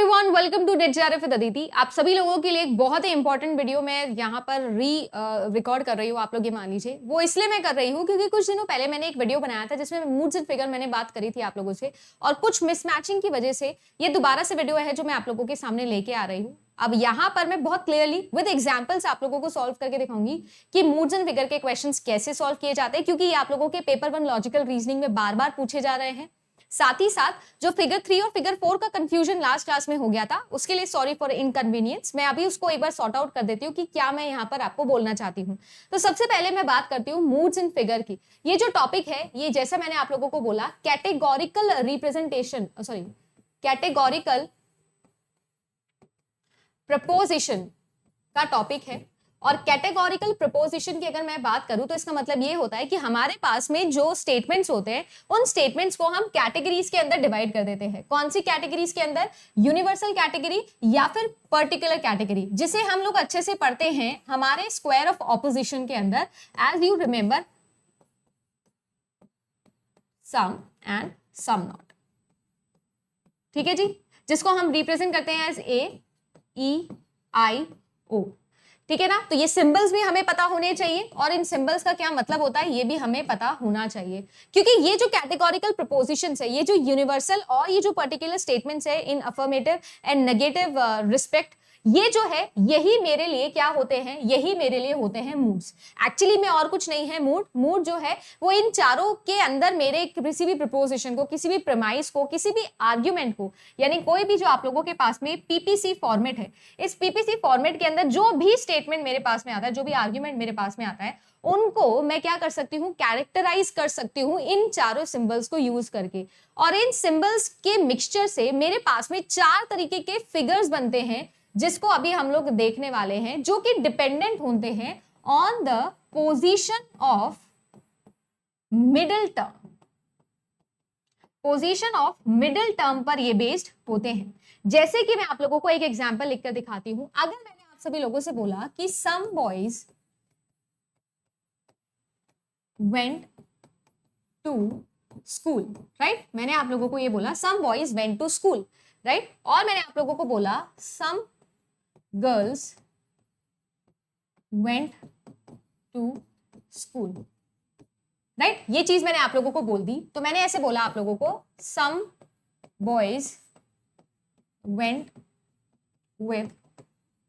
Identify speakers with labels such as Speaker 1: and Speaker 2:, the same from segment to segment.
Speaker 1: Everyone, welcome to date JRF with Aditi. आप सभी लोगों के लिए एक बहुत ही इंपॉर्टेंट वीडियो मैं यहाँ पर रिकॉर्ड कर रही हूँ। आप लोग ये मान लीजिए, वो इसलिए मैं कर रही हूँ क्योंकि कुछ दिनों पहले मैंने एक वीडियो बनाया था जिसमें मूड्स एंड फिगर मैंने बात करी थी आप लोगों से, और कुछ मिसमैचिंग की वजह से ये दोबारा से वीडियो है जो मैं आप लोगों के सामने लेके आ रही हूँ। अब यहाँ पर मैं बहुत क्लियरली विद एग्जांपल्स आप लोगों को सॉल्व करके दिखाऊंगी कि मूड्स एंड फिगर के क्वेश्चंस कैसे सॉल्व किए जाते हैं, क्योंकि ये आप लोगों के पेपर 1 लॉजिकल रीजनिंग में बार बार पूछे जा रहे हैं। साथ ही साथ जो फिगर 3 और फिगर 4 का कंफ्यूजन लास्ट क्लास में हो गया था, उसके लिए सॉरी फॉर इनकन्वीनियंस। मैं अभी उसको एक बार सॉर्ट आउट कर देती हूँ कि क्या मैं यहाँ पर आपको बोलना चाहती हूँ। तो सबसे पहले मैं बात करती हूँ मूड्स इन फिगर की। ये जो टॉपिक है, ये जैसा मैंने आप लोगों को बोला, categorical representation, sorry categorical preposition का टॉपिक है। और कैटेगोरिकल प्रपोजिशन की अगर मैं बात करूं तो इसका मतलब ये होता है कि हमारे पास में जो स्टेटमेंट्स होते हैं, उन स्टेटमेंट्स को हम कैटेगरीज के अंदर डिवाइड कर देते हैं। कौन सी कैटेगरीज के अंदर? यूनिवर्सल कैटेगरी या फिर पर्टिकुलर कैटेगरी, जिसे हम लोग अच्छे से पढ़ते हैं हमारे स्क्वायर ऑफ ऑपोजिशन के अंदर। As you remember, some and some not, ठीक है जी, जिसको हम रिप्रेजेंट करते हैं एज ए ई आई ओ, ठीक है ना। तो ये सिंबल्स भी हमें पता होने चाहिए और इन सिंबल्स का क्या मतलब होता है ये भी हमें पता होना चाहिए, क्योंकि ये जो कैटेगोरिकल प्रपोजिशंस है, ये जो यूनिवर्सल और ये जो पर्टिकुलर स्टेटमेंट्स है इन अफर्मेटिव एंड नेगेटिव रिस्पेक्ट, ये जो है यही मेरे लिए क्या होते हैं, यही मेरे लिए होते हैं मूड्स। एक्चुअली में और कुछ नहीं है मूड जो है वो इन चारों के अंदर मेरे किसी भी प्रपोजिशन को, किसी भी प्रेमाइस को, किसी भी आर्ग्यूमेंट को, यानी कोई भी जो आप लोगों के पास में पीपीसी फॉर्मेट है, इस पीपीसी फॉर्मेट के अंदर जो भी स्टेटमेंट मेरे पास में आता है, जो भी आर्ग्यूमेंट मेरे पास में आता है, उनको मैं क्या कर सकती हूँ, कैरेक्टराइज कर सकती हूँ इन चारों सिंबल्स को यूज करके। और इन सिंबल्स के मिक्सचर से मेरे पास में 4 तरीके के फिगर्स बनते हैं, जिसको अभी हम लोग देखने वाले हैं, जो कि डिपेंडेंट होते हैं on the position of middle term. Position of middle term पर ये बेस्ड होते हैं। जैसे कि मैं आप लोगों को एक एग्जांपल लिखकर दिखाती हूं। अगर मैंने आप सभी लोगों से बोला कि some boys went to school, right, मैंने आप लोगों को ये बोला some boys went to school, right, और मैंने आप लोगों को बोला some girls went to school, right. ये चीज मैंने आप लोगों को बोल दी। तो मैंने ऐसे बोला आप लोगों को some boys went with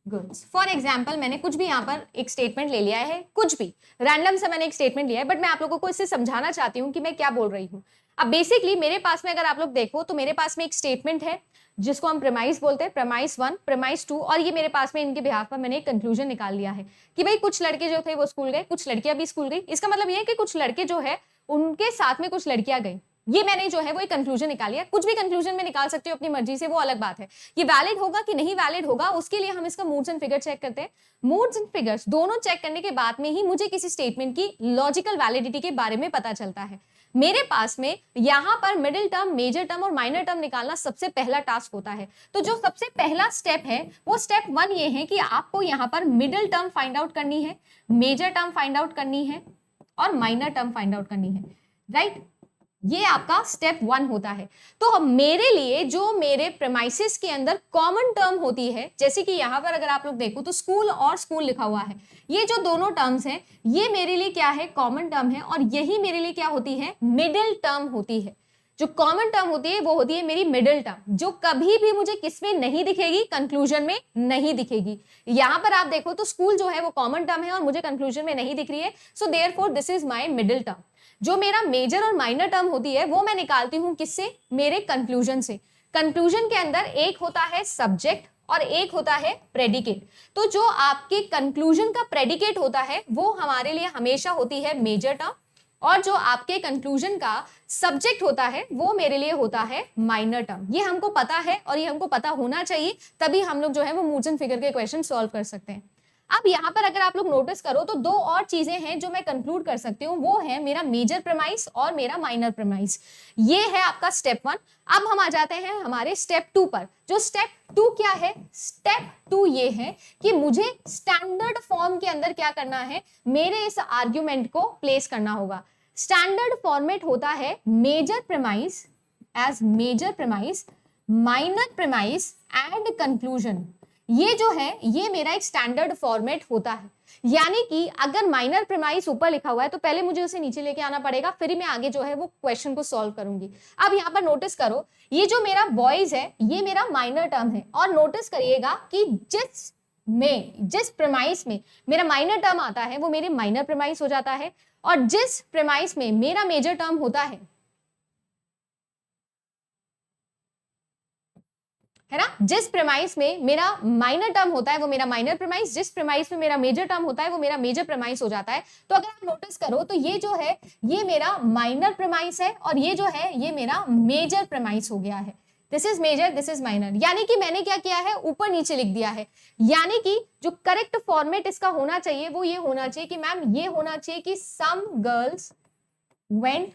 Speaker 1: girls. For example, मैंने कुछ भी यहाँ पर एक स्टेटमेंट ले लिया है, कुछ भी रैंडम से मैंने एक स्टेटमेंट लिया है, बट मैं आप लोगों को इससे समझाना चाहती हूँ कि मैं क्या बोल रही हूँ। अब बेसिकली मेरे पास में अगर आप लोग देखो तो मेरे पास में एक स्टेटमेंट है जिसको हम प्रेमाइस बोलते हैं, प्रेमाइस 1, प्रेमाइस 2, और ये मेरे पास में इनके बिहाफ पर मैंने एक कंक्लूजन निकाल लिया है कि भाई कुछ लड़के जो थे वो स्कूल गए, कुछ लड़कियां भी स्कूल गई। इसका मतलब ये है कि कुछ लड़के जो है उनके साथ में कुछ लड़कियां गई। ये मैंने जो है वो एक कंक्लूजन निकाल लिया। कुछ भी कंक्लूजन में निकाल सकते हो अपनी मर्जी से, वो अलग बात है। ये वैलिड होगा कि नहीं वैलिड होगा, उसके लिए हम इसका मूड्स एंड फिगर चेक करते हैं। मूड्स एंड फिगर्स दोनों चेक करने के बाद में ही मुझे किसी स्टेटमेंट की लॉजिकल वैलिडिटी के बारे में पता चलता है। मेरे पास में यहाँ पर मिडिल टर्म, मेजर टर्म और माइनर टर्म निकालना सबसे पहला टास्क होता है। तो जो सबसे पहला स्टेप है वो स्टेप 1 ये है कि आपको यहाँ पर मिडिल टर्म फाइंड आउट करनी है, मेजर टर्म फाइंड आउट करनी है और माइनर टर्म फाइंड आउट करनी है, राइट। ये आपका स्टेप 1 होता है। तो मेरे लिए जो मेरे प्रेमाइसिस के अंदर कॉमन टर्म होती है, जैसे कि यहाँ पर अगर आप लोग देखो तो स्कूल और स्कूल लिखा हुआ है, ये जो दोनों टर्म्स हैं ये मेरे लिए क्या है, कॉमन टर्म है, और यही मेरे लिए क्या होती है, मिडिल टर्म होती है। जो कॉमन टर्म होती है वो होती है मेरी मिडिल टर्म, जो कभी भी मुझे किसमें नहीं दिखेगी, कंक्लूजन में नहीं दिखेगी। यहाँ पर आप देखो तो स्कूल जो है वो कॉमन टर्म है और मुझे कंक्लूजन में नहीं दिख रही है, so therefore this is my middle term. जो मेरा मेजर और माइनर टर्म होती है वो मैं निकालती हूं किससे, मेरे कंक्लूजन से। कंक्लूजन के अंदर एक होता है सब्जेक्ट और एक होता है प्रेडिकेट। तो जो आपके कंक्लूजन का प्रेडिकेट होता है वो हमारे लिए हमेशा होती है मेजर टर्म, और जो आपके कंक्लूजन का सब्जेक्ट होता है वो मेरे लिए होता है माइनर टर्म। ये हमको पता है और ये हमको पता होना चाहिए, तभी हम लोग जो है वो मूड्स एंड फिगर के क्वेश्चन सॉल्व कर सकते हैं। अब यहाँ पर अगर आप लोग नोटिस करो तो 2 और चीजें हैं जो मैं कंक्लूड कर सकती हूँ, वो है मेरा मेजर प्रेमाइस और मेरा माइनर प्रेमाइस। ये है आपका स्टेप 1। अब हम आ जाते हैं हमारे स्टेप 2 पर। जो स्टेप 2 क्या है, स्टेप 2 ये है कि मुझे स्टैंडर्ड फॉर्म के अंदर क्या करना है, मेरे इस आर्ग्यूमेंट को प्लेस करना होगा। स्टैंडर्ड फॉर्मेट होता है major premise as major premise minor premise and conclusion, ये जो है ये मेरा एक स्टैंडर्ड फॉर्मेट होता है। यानी कि अगर माइनर प्रीमाइस ऊपर लिखा हुआ है तो पहले मुझे उसे नीचे लेके आना पड़ेगा, फिर मैं आगे जो है वो क्वेश्चन को सॉल्व करूंगी। अब यहाँ पर नोटिस करो, ये जो मेरा बॉयज है ये मेरा माइनर टर्म है, और नोटिस करिएगा कि जिस प्रीमाइस में मेरा माइनर टर्म आता है वो मेरे माइनर प्रीमाइस हो जाता है, और जिस प्रीमाइस में मेरा मेजर टर्म होता है ना, जिस प्रीमाइस में मेरा माइनर टर्म होता है वो मेरा माइनर प्रीमाइस, जिस प्रीमाइस में मेरा मेजर टर्म होता है वो मेरा मेजर प्रीमाइस हो जाता है। तो अगर आप नोटिस करो तो ये जो है ये मेरा माइनर प्रीमाइस है, और ये जो है ये मेरा मेजर प्रीमाइस हो गया है। This is major, this is minor. यानी कि मैंने क्या किया है, ऊपर नीचे लिख दिया है। यानी कि जो करेक्ट फॉर्मेट इसका होना चाहिए वो ये होना चाहिए कि मैम ये होना चाहिए कि some girls went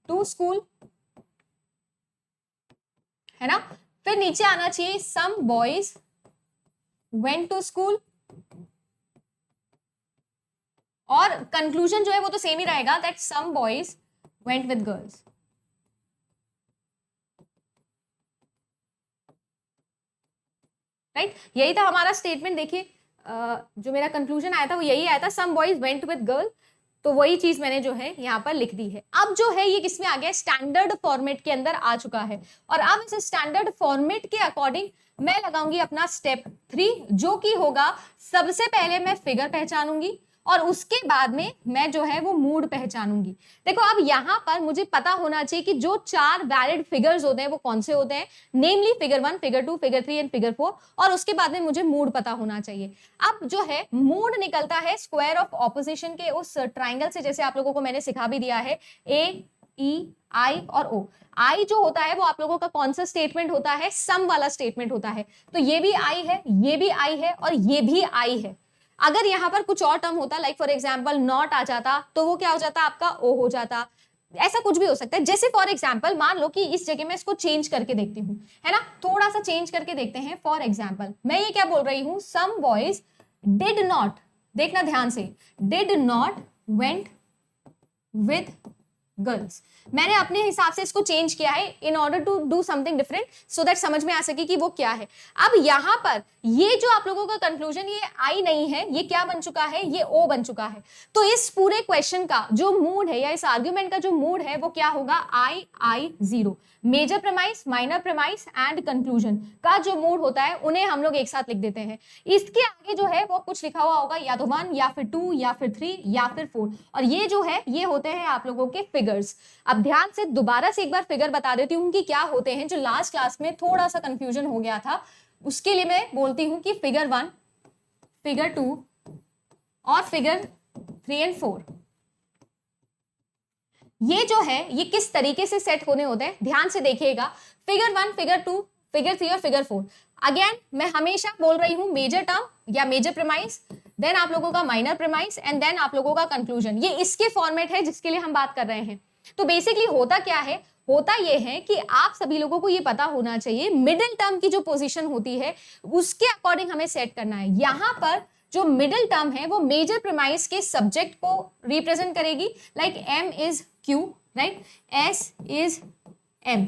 Speaker 1: to school, है ना। फिर नीचे आना चाहिए some boys went to school, और कंक्लूजन जो है वो तो सेम ही रहेगा, that some boys went with girls. Right, यही था हमारा स्टेटमेंट। देखिए जो मेरा कंक्लूजन आया था वो यही आया था, some boys went with girl, तो वही चीज मैंने जो है यहाँ पर लिख दी है। अब जो है ये किसमें आ गया, स्टैंडर्ड फॉर्मेट के अंदर आ चुका है। और अब इस स्टैंडर्ड फॉर्मेट के अकॉर्डिंग मैं लगाऊंगी अपना स्टेप 3, जो कि होगा सबसे पहले मैं फिगर पहचानूंगी और उसके बाद में मैं जो है वो मूड पहचानूंगी। देखो अब यहाँ पर मुझे पता होना चाहिए कि जो 4 वैलिड फिगर्स होते हैं वो कौन से होते हैं, namely figure 1, figure 2, figure 3 and figure 4, और उसके बाद में मुझे मूड पता होना चाहिए। अब जो है मूड निकलता है स्क्वायर ऑफ ऑपोजिशन के उस ट्राइंगल से, जैसे आप लोगों को मैंने सिखा भी दिया है, ए, ई, आई और ओ। आई जो होता है वो आप लोगों का कौन सा स्टेटमेंट होता है, सम वाला स्टेटमेंट होता है। तो ये भी आई है, ये भी आई है और ये भी आई है। अगर यहाँ पर कुछ और टर्म होता, लाइक फॉर एग्जाम्पल नॉट आ जाता, तो वो क्या हो जाता, आपका ओ हो जाता। ऐसा कुछ भी हो सकता है। जैसे फॉर एग्जाम्पल मान लो कि इस जगह मैं इसको चेंज करके देखती हूँ, है ना, थोड़ा सा चेंज करके देखते हैं। फॉर एग्जाम्पल मैं ये क्या बोल रही हूँ, सम बॉयज डिड नॉट, देखना ध्यान से, did not went with girls. मैंने अपने हिसाब से इसको चेंज किया है in order to do something different, so that समझ में आ सके कि वो क्या है। अब यहां पर ये जो आप लोगों का कंक्लूजन, ये आई नहीं है, ये क्या बन चुका है, ये ओ बन चुका है। तो इस पूरे क्वेश्चन का जो मूड है या इस आर्ग्यूमेंट का जो मूड है वो क्या होगा, I 0। Major premise, minor premise and conclusion का जो मूड होता है उन्हें हम लोग एक साथ लिख देते हैं। इसके आगे जो है वो कुछ लिखा हुआ होगा, या तो 1 या फिर 2 या फिर 3 या फिर 4, और ये जो है ये होते हैं आप लोगों के फिगर्स। अब ध्यान से दोबारा से एक बार फिगर बता देती हूँ कि क्या होते हैं, जो लास्ट क्लास में थोड़ा सा कंफ्यूजन हो गया था, उसके लिए मैं बोलती हूँ कि फिगर 1, फिगर 2 और फिगर 3 एंड 4, ये जो है ये किस तरीके से सेट होने होते हैं, ध्यान से देखिएगा। फिगर 1, फिगर 2, फिगर 3 और फिगर 4। अगेन मैं हमेशा बोल रही हूं मेजर टर्म या मेजर प्रेमाइस, देन आप लोगों का माइनर प्रेमाइस एंड देन आप लोगों का कंक्लूजन। ये इसके फॉर्मेट है जिसके लिए हम बात कर रहे हैं। तो बेसिकली होता क्या है, होता यह है कि आप सभी लोगों को ये पता होना चाहिए मिडिल टर्म की जो पोजीशन होती है उसके अकॉर्डिंग हमें सेट करना है। यहां पर जो मिडिल टर्म है वो मेजर प्रेमाइस के सब्जेक्ट को रिप्रेजेंट करेगी, like M is Q, right, S is M,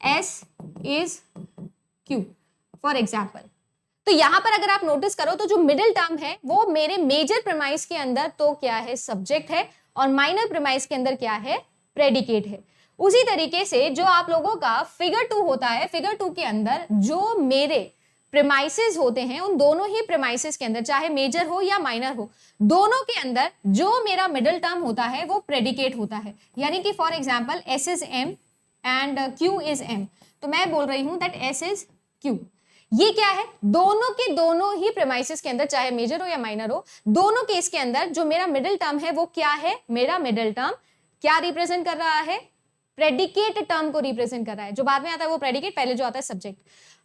Speaker 1: S is Q for example. तो यहां पर अगर आप नोटिस करो तो जो मिडिल टर्म है वो मेरे मेजर प्रेमाइस के अंदर तो क्या है, सब्जेक्ट है, और माइनर प्रेमाइस के अंदर क्या है, प्रेडिकेट है। उसी तरीके से जो आप लोगों का फिगर 2 होता है, फिगर 2 के अंदर जो मेरे प्रेमाइसेस होते हैं उन दोनों ही प्रेमाइसेस के अंदर, चाहे मेजर हो या माइनर हो, दोनों के अंदर जो मेरा मिडिल टर्म होता है वो प्रेडिकेट होता है। यानी कि for example S is M and Q is M, तो मैं बोल रही हूं दैट एस इज क्यू। ये क्या है, दोनों के दोनों ही प्रेमाइसेस के अंदर, चाहे मेजर हो या माइनर हो, दोनों केस के अंदर जो मेरा मिडिल टर्म है वो क्या है, मेरा मिडिल टर्म क्या रिप्रेजेंट कर रहा है, प्रेडिकेट टर्म को रिप्रेजेंट कर रहा है। जो बाद में आता है वो प्रेडिकेट, पहले जो आता है सब्जेक्ट।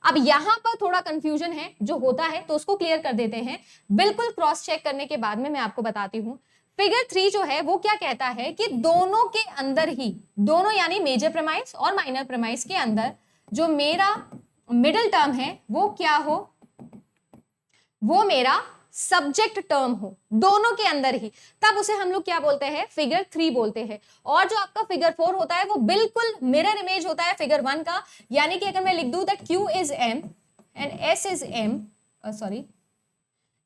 Speaker 1: अब यहां पर थोड़ा कंफ्यूजन है जो होता है, तो उसको क्लियर कर देते हैं। बिल्कुल क्रॉस चेक करने के बाद में मैं आपको बताती हूं। फिगर 3 जो है वो क्या कहता है कि दोनों के अंदर ही, दोनों यानी मेजर प्रेमाइस और माइनर प्रेमाइस के अंदर जो मेरा मिडिल टर्म है वो क्या हो, वो मेरा सब्जेक्ट टर्म हो, दोनों के अंदर ही, तब उसे हम लोग क्या बोलते हैं, फिगर 3 बोलते हैं। और जो आपका फिगर 4 होता है वो बिल्कुल मिरर इमेज होता है फिगर 1 का। यानी कि अगर मैं लिख दूं that Q is M and S is M, sorry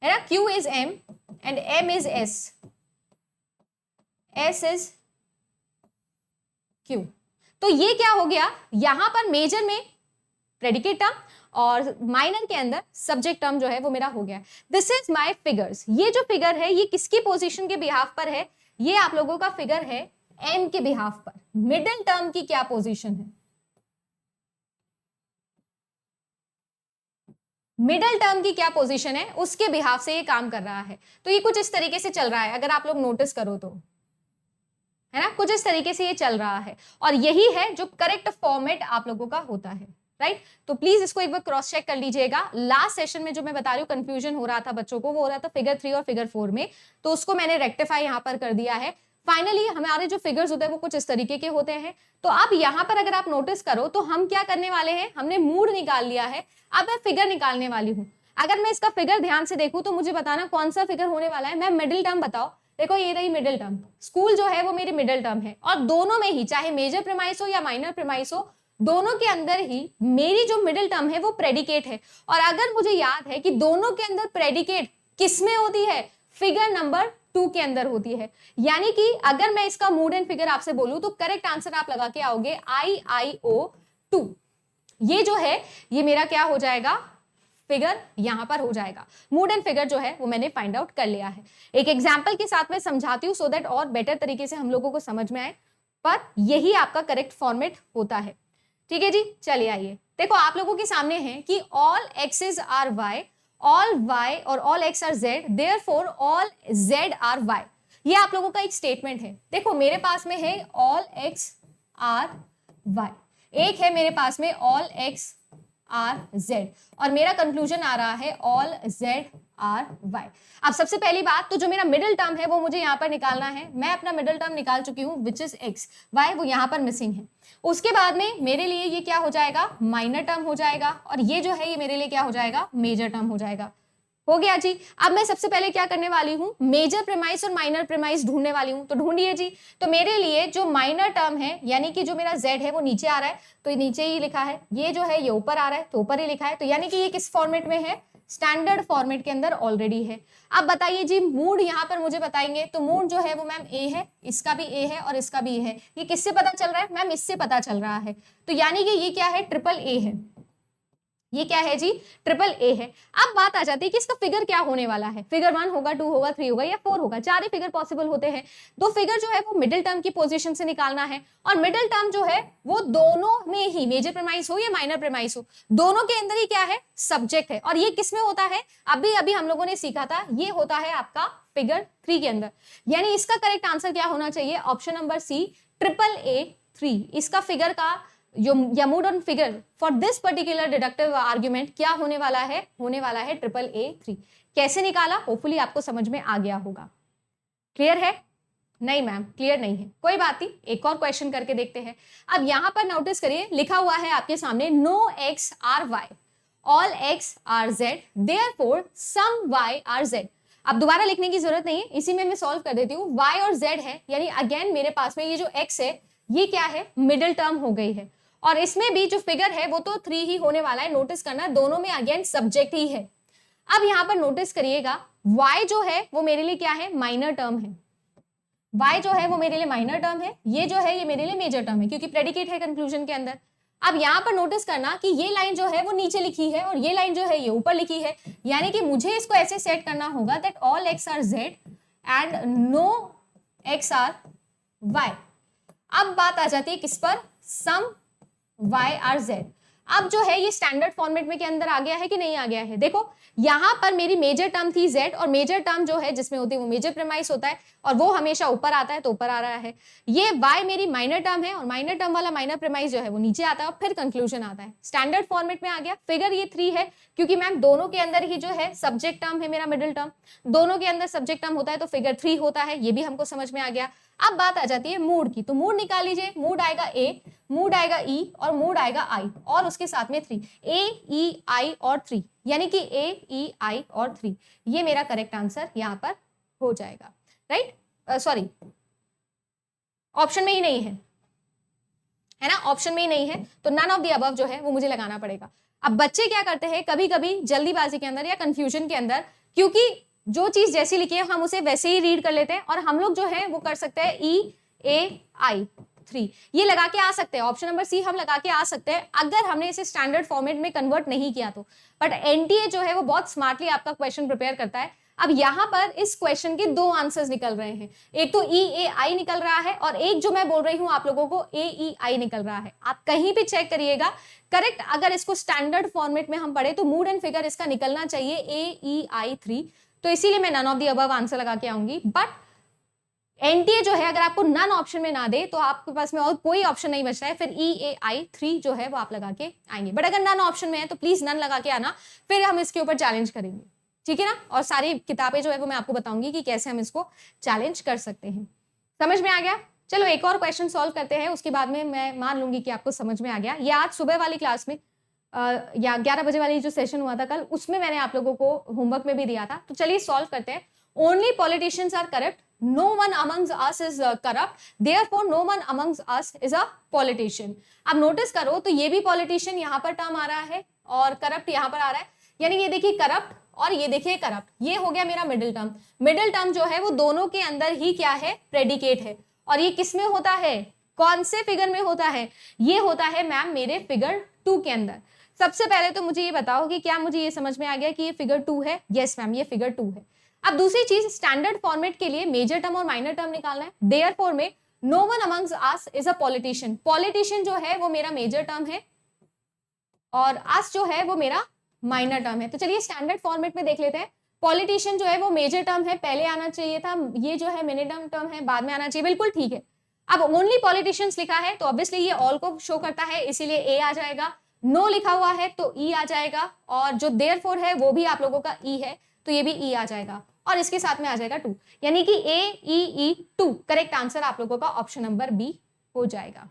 Speaker 1: है ना, Q is M and M is S, S is Q, तो ये क्या हो गया, यहां पर मेजर में प्रेडिकेट टर्म और माइनर के अंदर सब्जेक्ट टर्म जो है वो मेरा हो गया। This is my figures. ये जो फिगर है ये किसकी पोजीशन के बिहाफ पर है, ये आप लोगों का फिगर है एम के बिहाफ पर। मिडिल टर्म की क्या पोजीशन है, मिडिल टर्म की क्या पोजीशन है, उसके बिहाफ से ये काम कर रहा है। तो ये कुछ इस तरीके से चल रहा है, अगर आप लोग नोटिस करो तो, है ना, कुछ इस तरीके से ये चल रहा है। और यही है जो करेक्ट फॉर्मेट आप लोगों का होता है, राइट। तो प्लीज इसको एक बार क्रॉस चेक कर लीजिएगा। लास्ट सेशन में जो मैं बता रही हूँ कंफ्यूजन हो रहा था बच्चों को, वो हो रहा था फिगर 3 और फिगर 4 में, तो उसको मैंने रेक्टिफाई यहाँ पर कर दिया है। फाइनली हमारे जो फिगर्स होते हैं वो कुछ इस तरीके के होते हैं। तो अब यहाँ पर अगर आप नोटिस करो तो हम क्या करने वाले हैं, हमने मूड निकाल लिया है, अब मैं फिगर निकालने वाली हूँ। अगर मैं इसका फिगर ध्यान से देखूं तो मुझे बताना कौन सा फिगर होने वाला है। मैं मिडिल टर्म बताओ, देखो ये रही मिडिल टर्म, स्कूल जो है वो मेरी मिडिल टर्म है। और दोनों में ही, चाहे मेजर प्रीमाइस हो या माइनर प्रीमाइस हो, दोनों के अंदर ही मेरी जो मिडिल टर्म है वो प्रेडिकेट है। और अगर मुझे याद है कि दोनों के अंदर प्रेडिकेट किसमें होती है, फिगर नंबर 2 के अंदर होती है। यानी कि अगर मैं इसका मूड एंड फिगर आपसे बोलूं तो करेक्ट आंसर आप लगा के आओगे IIO2। ये जो है ये मेरा क्या हो जाएगा, फिगर यहां पर हो जाएगा। मूड एंड फिगर जो है वो मैंने फाइंड आउट कर लिया है। एक एग्जांपल के साथ में समझाती हूं सो दैट और बेटर तरीके से हम लोगों को समझ में आए, पर यही आपका करेक्ट फॉर्मेट होता है। ठीक है जी, चलिए आइए, देखो आप लोगों के सामने है कि all Xs are Y, all Y और all X are Z, therefore all Z are Y. ये आप लोगों का एक स्टेटमेंट है। देखो मेरे पास में है ऑल एक्स आर वाई, एक है मेरे पास में ऑल एक्स आर जेड, और मेरा कंक्लूजन आ रहा है ऑल जेड आर वाई। अब सबसे पहली बात तो जो मेरा मिडिल टर्म है वो मुझे यहाँ पर निकालना है। मैं अपना मिडिल टर्म निकाल चुकी हूँ विच इज एक्स, वाई वो यहाँ पर मिसिंग है। उसके बाद में मेरे लिए ये क्या हो जाएगा, माइनर टर्म हो जाएगा, और ये जो है ये मेरे लिए क्या हो जाएगा, मेजर टर्म हो जाएगा। हो गया जी। अब मैं सबसे पहले क्या करने वाली हूँ, मेजर प्रीमाइस और माइनर प्रीमाइस ढूंढने वाली हूँ। तो ढूंढिए जी। तो मेरे लिए जो माइनर टर्म है, यानी कि जो मेरा z है वो नीचे आ रहा है, तो ये नीचे ही लिखा है। ये जो है ये ऊपर आ रहा है, तो ऊपर ही लिखा है। तो यानी कि ये किस फॉर्मेट में है, स्टैंडर्ड फॉर्मेट के अंदर ऑलरेडी है। अब बताइए जी, मूड यहाँ पर मुझे बताएंगे तो मूड जो है वो मैम ए है, इसका भी ए है और इसका भी ए है। ये किससे पता चल रहा है मैम, इससे पता चल रहा है। तो यानी कि ये क्या है, ट्रिपल ए है। ये क्या है जी, ट्रिपल ए है। अब बात आ जाती है कि इसका फिगर क्या होने वाला है। फिगर 1 होगा, 2 होगा, 3 होगा या 4 होगा, 4 ही फिगर पॉसिबल होते हैं। तो फिगर जो है वो मिडिल टर्म की पोजीशन से निकालना है। और मिडिल टर्म जो है वो दोनों में ही, मेजर प्रीमाइस हो या माइनर प्रीमाइस हो, दोनों के अंदर ही क्या है, सब्जेक्ट है। और ये किसमें होता है, अभी अभी हम लोगों ने सीखा था, ये होता है आपका फिगर 3 के अंदर। यानी इसका करेक्ट आंसर क्या होना चाहिए, option number C, triple A 3। इसका फिगर का या mood on figure for this particular deductive argument क्या होने वाला है, होने वाला है ट्रिपल ए 3। कैसे निकाला, होपफुली आपको समझ में आ गया होगा। क्लियर है, नहीं मैम क्लियर नहीं है, कोई बात नहीं, एक और क्वेश्चन करके देखते हैं। अब यहां पर नोटिस करिए, लिखा हुआ है आपके सामने no X are Y, all X are Z, therefore some Y are Z. अब दोबारा लिखने की जरूरत नहीं है, इसी में मैं सॉल्व कर देती हूँ। y और z है, यानी अगेन मेरे पास में ये जो x है ये क्या है, मिडिल टर्म हो गई है। और इसमें भी जो फिगर है वो तो 3 ही होने वाला है। नोटिस करना दोनों में अगेन सब्जेक्ट ही है। अब यहां पर नोटिस करिएगा, y जो है वो मेरे लिए क्या है, माइनर टर्म है। y जो है वो मेरे लिए माइनर टर्म है, ये जो है ये मेरे लिए मेजर टर्म है, क्योंकि प्रेडिकेट है कंक्लूजन के अंदर। अब यहां पर नोटिस करना कि ये लाइन जो है वो नीचे लिखी है और ये लाइन जो है ये ऊपर लिखी है। यानी कि मुझे इसको ऐसे सेट करना होगा that all X are Z and no X are Y. अब बात आ जाती है किस पर, सम वाई आर जेड। अब जो है ये स्टैंडर्ड फॉर्मेट में के अंदर आ गया है कि नहीं आ गया है। देखो यहां पर मेरी मेजर टर्म थी z, और मेजर टर्म जो है जिसमें होती है वो मेजर प्रीमाइस होता है, और वो हमेशा ऊपर आता है, तो ऊपर आ रहा है। ये y मेरी माइनर टर्म है, और माइनर टर्म वाला माइनर प्रीमाइस जो है वो नीचे आता है, और फिर कंक्लूजन आता है। स्टैंडर्ड फॉर्मेट में आ गया। फिगर ये 3 है, क्योंकि मैम दोनों के अंदर ही जो है सब्जेक्ट टर्म है, मेरा मिडिल टर्म दोनों के अंदर सब्जेक्ट टर्म होता है, तो फिगर 3 होता है। ये भी हमको समझ में आ गया। अब बात आ जाती है मूड की, तो मूड निकाल लीजिए, मूड आएगा ए, मूड आएगा ई और मूड आएगा आई और उसके साथ में 3, ए ई आई और 3, यानी कि ए ई आई और 3, ये मेरा करेक्ट आंसर यहाँ पर हो जाएगा, राइट। सॉरी, ऑप्शन में ही नहीं है ना, ऑप्शन में ही नहीं है, तो नन ऑफ द अबव जो है वो मुझे लगाना पड़ेगा। अब बच्चे क्या करते हैं कभी कभी जल्दीबाजी के अंदर या कंफ्यूजन के अंदर, क्योंकि जो चीज जैसी लिखी है हम उसे वैसे ही रीड कर लेते हैं, और हम लोग जो है वो कर सकते हैं ई ए आई 3, ये लगा के आ सकते हैं, ऑप्शन नंबर सी हम लगा के आ सकते हैं अगर हमने इसे स्टैंडर्ड फॉर्मेट में कन्वर्ट नहीं किया तो। बट एनटीए जो है वो बहुत स्मार्टली आपका क्वेश्चन प्रिपेयर करता है। अब यहाँ पर इस क्वेश्चन के 2 आंसर्स निकल रहे हैं, एक तो ई ए आई निकल रहा है और एक जो मैं बोल रही हूँ आप लोगों को ए ई आई निकल रहा है। आप कहीं भी चेक करिएगा, करेक्ट अगर इसको स्टैंडर्ड फॉर्मेट में हम पढ़े तो मूड एंड फिगर इसका निकलना चाहिए ए ई आई 3, तो इसीलिए मैं none of the above answer लगा के आऊंगी। बट एनटीए जो है अगर आपको नन ऑप्शन में ना दे तो आपके पास में और कोई ऑप्शन नहीं बचता है, फिर ई ए आई 3 जो है वो आप लगा के आएंगे। बट अगर नन ऑप्शन में है तो प्लीज नन लगा के आना, फिर हम इसके ऊपर चैलेंज करेंगे, ठीक है ना। और सारी किताबें जो है वो मैं आपको बताऊंगी कि कैसे हम इसको चैलेंज कर सकते हैं। समझ में आ गया? चलो एक और क्वेश्चन सॉल्व करते हैं, उसके बाद में मैं मान लूंगी कि आपको समझ में आ गया। ये आज सुबह वाली क्लास में या 11 बजे वाली जो सेशन हुआ था कल, उसमें मैंने आप लोगों को होमवर्क में भी दिया था, तो चलिए सॉल्व करते हैं। Only politicians are corrupt, no one amongst us is corrupt, therefore no one amongst us is a politician। अब नोटिस करो तो ये भी पॉलिटिशियन यहाँ पर टर्म आ रहा है और करप्ट यहाँ पर आ रहा है, यानी ये देखिए करप्ट और ये देखिए करप्ट, ये हो गया मेरा मिडिल टर्म। मिडिल टर्म जो है वो दोनों के अंदर ही क्या है, प्रेडिकेट है। और ये किस में होता है, कौन से फिगर में होता है, ये होता है मैम मेरे फिगर 2 के अंदर। सबसे पहले तो मुझे ये बताओ कि क्या मुझे ये समझ में आ गया कि ये फिगर 2 है? यस मैम, ये फिगर 2 है। अब दूसरी चीज, स्टैंडर्ड फॉर्मेट के लिए मेजर टर्म और माइनर टर्म निकालना है। देयरफॉर में no one amongst us is a politician, politician जो है वो मेरा मेजर टर्म है और अस जो है वो मेरा माइनर टर्म है। तो चलिए स्टैंडर्ड फॉर्मेट में देख लेते हैं। पॉलिटिशियन जो है वो मेजर टर्म है, पहले आना चाहिए था, ये जो है मिनिमम टर्म है, बाद में आना चाहिए, बिल्कुल ठीक है। अब ओनली पॉलिटिशियंस लिखा है तो ऑब्वियसली ये ऑल को शो करता है, इसीलिए ए आ जाएगा। नो लिखा हुआ है तो ई आ जाएगा, और जो देयरफॉर है वो भी आप लोगों का ई है, तो ये भी ई आ जाएगा, और इसके साथ में आ जाएगा 2, यानी कि ए ई ई 2 करेक्ट आंसर आप लोगों का ऑप्शन नंबर बी हो जाएगा।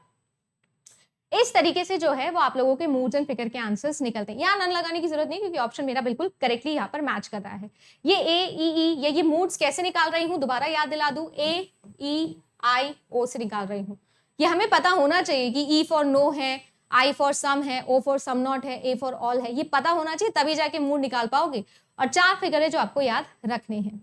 Speaker 1: इस तरीके से जो है वो आप लोगों के मूड्स एंड फिगर के आंसर्स निकलते हैं। यहाँ नन लगाने की जरूरत नहीं, क्योंकि ऑप्शन मेरा बिल्कुल करेक्टली यहाँ पर मैच कर रहा है। ये ए ई ई ये मूड्स कैसे निकाल रही हूँ, दोबारा याद दिला दूं, ए ई आई ओ से निकाल रही हूँ। ये हमें पता होना चाहिए कि ई फॉर नो है, आई फॉर सम है, ओ फॉर सम नॉट है, ए फॉर ऑल है, ये पता होना चाहिए, तभी जाके मूड निकाल पाओगे। और 4 फिगर है जो आपको याद रखने हैं।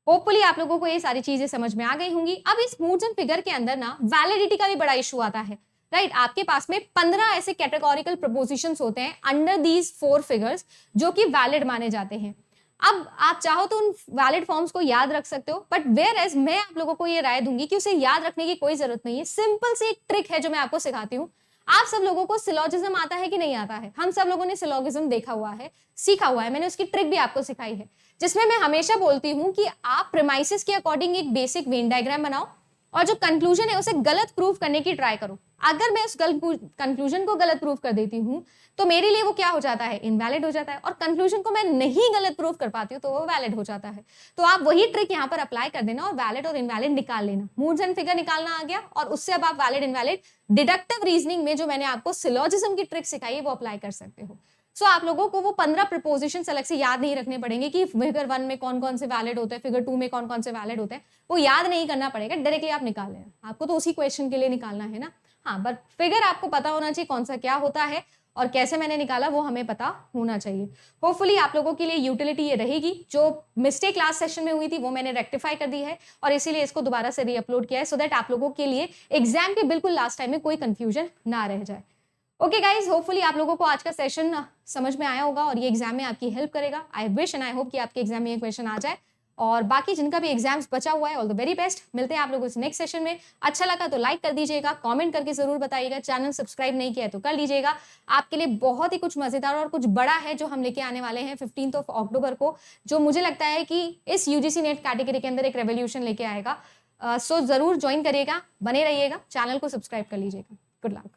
Speaker 1: होपफुली आप लोगों को ये सारी चीजें समझ में आ गई होंगी। अब इस मूड्स एंड फिगर के अंदर ना वैलिडिटी का भी बड़ा इशू आता है, राइट। आपके पास में 15 ऐसे कैटेगोरिकल प्रपोजिशंस होते हैं अंडर दीज 4 फिगर्स जो कि वैलिड माने जाते हैं। अब आप चाहो तो उन वैलिड फॉर्म्स को याद रख सकते हो, बट वेयर एज मैं आप लोगों को ये राय दूंगी कि उसे याद रखने की कोई जरूरत नहीं है। सिंपल सी एक ट्रिक है जो मैं आपको सिखाती हूँ। आप सब लोगों को सिलोजिज्म आता है कि नहीं आता है? हम सब लोगों ने सिलोगिज्म देखा हुआ है, सीखा हुआ है, मैंने उसकी ट्रिक भी आपको सिखाई है, जिसमें मैं हमेशा बोलती हूँ कि आप प्रीमाइसेस के अकॉर्डिंग एक बेसिक वेन डायग्राम बनाओ और जो कंक्लूजन है उसे गलत प्रूव करने की ट्राई करो। अगर मैं उस कंक्लूजन को गलत प्रूव कर देती हूँ तो मेरे लिए वो क्या हो जाता है, इनवैलिड हो जाता है, और कंक्लूजन को मैं नहीं गलत प्रूव कर पाती हूँ तो वो वैलिड हो जाता है। तो आप वही ट्रिक यहाँ पर अप्लाई कर देना और वैलिड और इनवैलिड निकाल लेना। मूड्स एंड फिगर निकालना आ गया, और उससे अब आप वैलिड इनवैलिड डिडक्टिव रीजनिंग में जो मैंने आपको सिलोजिज्म की ट्रिक सिखाई है वो अप्लाई कर सकते हो। सो आप लोगों को वो 15 प्रिपोजिशंस अलग से याद नहीं रखने पड़ेंगे कि फिगर 1 में कौन कौन से वैलिड होते हैं, फिगर 2 में कौन कौन से वैलिड होते हैं, वो याद नहीं करना पड़ेगा, डायरेक्टली आप निकाल लेना। आपको तो उसी क्वेश्चन के लिए निकालना है ना। हाँ, बट फिगर आपको पता होना चाहिए कौन सा क्या होता है और कैसे मैंने निकाला, वो हमें पता होना चाहिए। होपफुली आप लोगों के लिए यूटिलिटी ये रहेगी। जो मिस्टेक लास्ट सेशन में हुई थी वो मैंने रेक्टिफाई कर दी है और इसीलिए इसको दोबारा से रीअपलोड किया है, सो दैट आप लोगों के लिए एग्जाम के बिल्कुल लास्ट टाइम में कोई कंफ्यूजन ना रह जाए। ओके गाइज, होपफुली आप लोगों को आज का सेशन समझ में आया होगा और ये एग्जाम में आपकी हेल्प करेगा। I wish and I hope कि आपके एग्जाम में ये क्वेश्चन आ जाए, और बाकी जिनका भी एग्जाम्स बचा हुआ है ऑल द वेरी बेस्ट। मिलते हैं आप लोगों से नेक्स्ट सेशन में। अच्छा लगा तो लाइक कर दीजिएगा, कमेंट करके जरूर बताइएगा, चैनल सब्सक्राइब नहीं किया है तो कर लीजिएगा। आपके लिए बहुत ही कुछ मजेदार और कुछ बड़ा है जो हम लेके आने वाले हैं 15 अक्टूबर को, जो मुझे लगता है कि इस यूजीसी नेट कैटेगरी के अंदर एक रेवोल्यूशन लेके आएगा। सो जरूर ज्वाइन करिएगा, बने रहिएगा, चैनल को सब्सक्राइब कर लीजिएगा। Good luck.